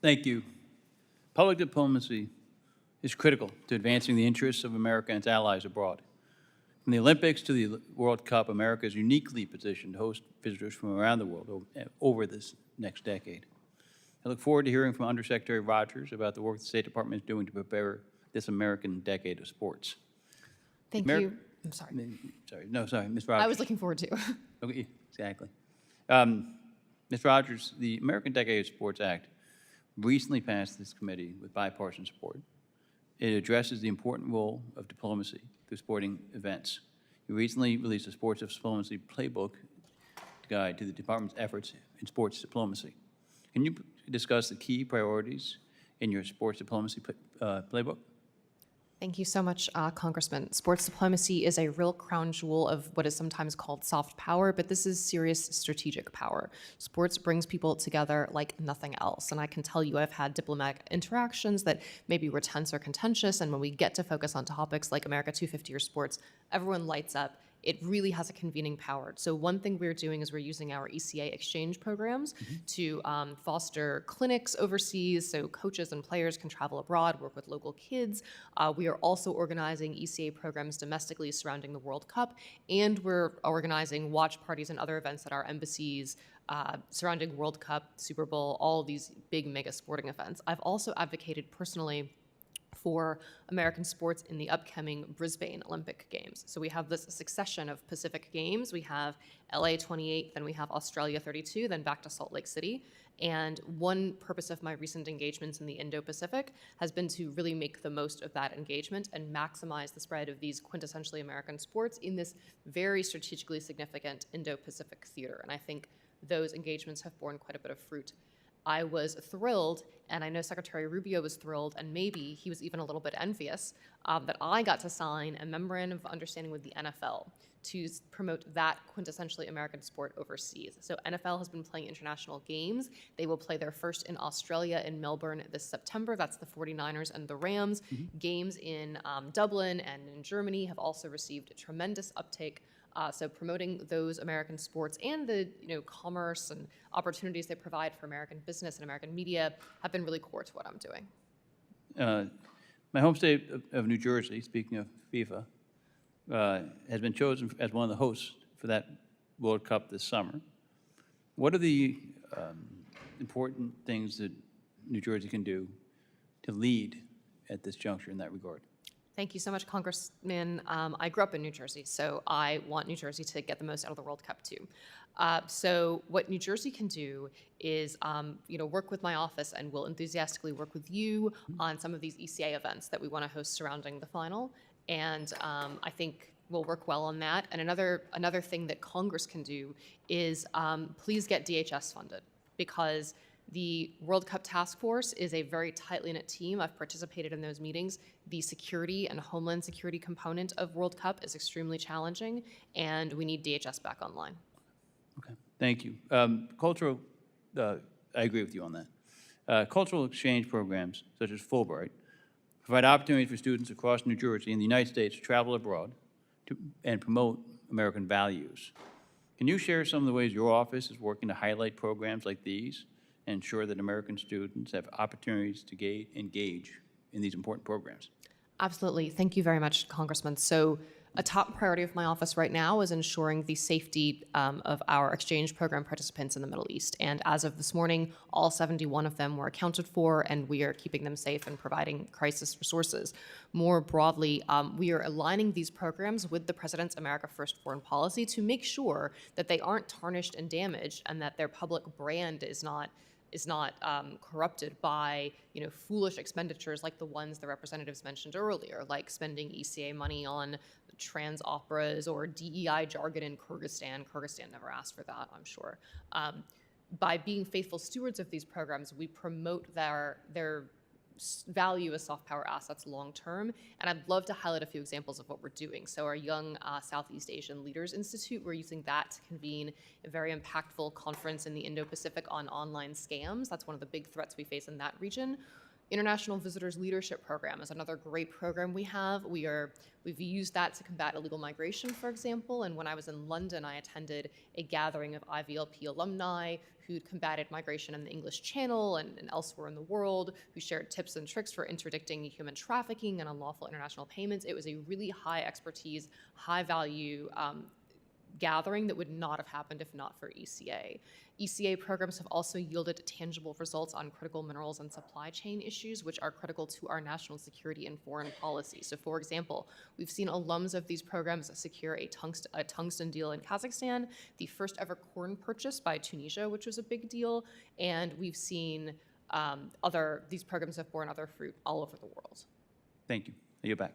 Thank you. Public diplomacy is critical to advancing the interests of America and its allies abroad. From the Olympics to the World Cup, America is uniquely positioned to host visitors from around the world over this next decade. I look forward to hearing from Undersecretary Rogers about the work the State Department is doing to prepare this American decade of sports. Thank you. I'm sorry. Sorry, Ms. Rogers. I was looking forward to. Okay, exactly. Ms. Rogers, the American Decade of Sports Act recently passed this committee with bipartisan support. It addresses the important role of diplomacy through sporting events. You recently released a sports diplomacy playbook guide to the department's efforts in sports diplomacy. Can you discuss the key priorities in your sports diplomacy playbook? Thank you so much, Congressman. Sports diplomacy is a real crown jewel of what is sometimes called soft power, but this is serious strategic power. Sports brings people together like nothing else, and I can tell you I've had diplomatic interactions that maybe were tense or contentious, and when we get to focus on topics like America 250 or sports, everyone lights up. It really has a convening power. So one thing we're doing is we're using our ECA exchange programs to foster clinics overseas so coaches and players can travel abroad, work with local kids. We are also organizing ECA programs domestically surrounding the World Cup, and we're organizing watch parties and other events at our embassies surrounding World Cup, Super Bowl, all of these big mega sporting events. I've also advocated personally for American sports in the upcoming Brisbane Olympic Games. So we have this succession of Pacific Games. We have LA 28, then we have Australia 32, then back to Salt Lake City. And one purpose of my recent engagements in the Indo-Pacific has been to really make the most of that engagement and maximize the spread of these quintessentially American sports in this very strategically significant Indo-Pacific theater. And I think those engagements have borne quite a bit of fruit. I was thrilled, and I know Secretary Rubio was thrilled, and maybe he was even a little bit envious, that I got to sign a memorandum of understanding with the NFL to promote that quintessentially American sport overseas. So NFL has been playing international games. They will play their first in Australia in Melbourne this September. That's the 49ers and the Rams. Games in Dublin and in Germany have also received a tremendous uptake. So promoting those American sports and the commerce and opportunities they provide for American business and American media have been really core to what I'm doing. My home state of New Jersey, speaking of FIFA, has been chosen as one of the hosts for that World Cup this summer. What are the important things that New Jersey can do to lead at this juncture in that regard? Thank you so much, Congressman. I grew up in New Jersey, so I want New Jersey to get the most out of the World Cup too. So what New Jersey can do is, work with my office, and we'll enthusiastically work with you on some of these ECA events that we want to host surrounding the final. And I think we'll work well on that. And another thing that Congress can do is please get DHS funded, because the World Cup Task Force is a very tightly knit team. I've participated in those meetings. The security and homeland security component of World Cup is extremely challenging, and we need DHS back online. Okay, thank you. Cultural, I agree with you on that. Cultural exchange programs, such as Fulbright, provide opportunities for students across New Jersey and the United States to travel abroad and promote American values. Can you share some of the ways your office is working to highlight programs like these and ensure that American students have opportunities to engage in these important programs? Absolutely. Thank you very much, Congressman. So a top priority of my office right now is ensuring the safety of our exchange program participants in the Middle East. And as of this morning, all 71 of them were accounted for, and we are keeping them safe and providing crisis resources. More broadly, we are aligning these programs with the President's America First foreign policy to make sure that they aren't tarnished and damaged, and that their public brand is not corrupted by foolish expenditures like the ones the representatives mentioned earlier, like spending ECA money on trans operas or DEI jargon in Kyrgyzstan. Kyrgyzstan never asked for that, I'm sure. By being faithful stewards of these programs, we promote their value as soft power assets long term. And I'd love to highlight a few examples of what we're doing. So our Young Southeast Asian Leaders Institute, we're using that to convene a very impactful conference in the Indo-Pacific on online scams. That's one of the big threats we face in that region. International Visitors Leadership Program is another great program we have. We've used that to combat illegal migration, for example. And when I was in London, I attended a gathering of IVLP alumni who combated migration in the English Channel and elsewhere in the world, who shared tips and tricks for interdicting human trafficking and unlawful international payments. It was a really high expertise, high value gathering that would not have happened if not for ECA. ECA programs have also yielded tangible results on critical minerals and supply chain issues, which are critical to our national security and foreign policy. So for example, we've seen alums of these programs secure a tungsten deal in Kazakhstan, the first ever corn purchase by Tunisia, which was a big deal, and we've seen these programs have borne other fruit all over the world. Thank you. I yield back.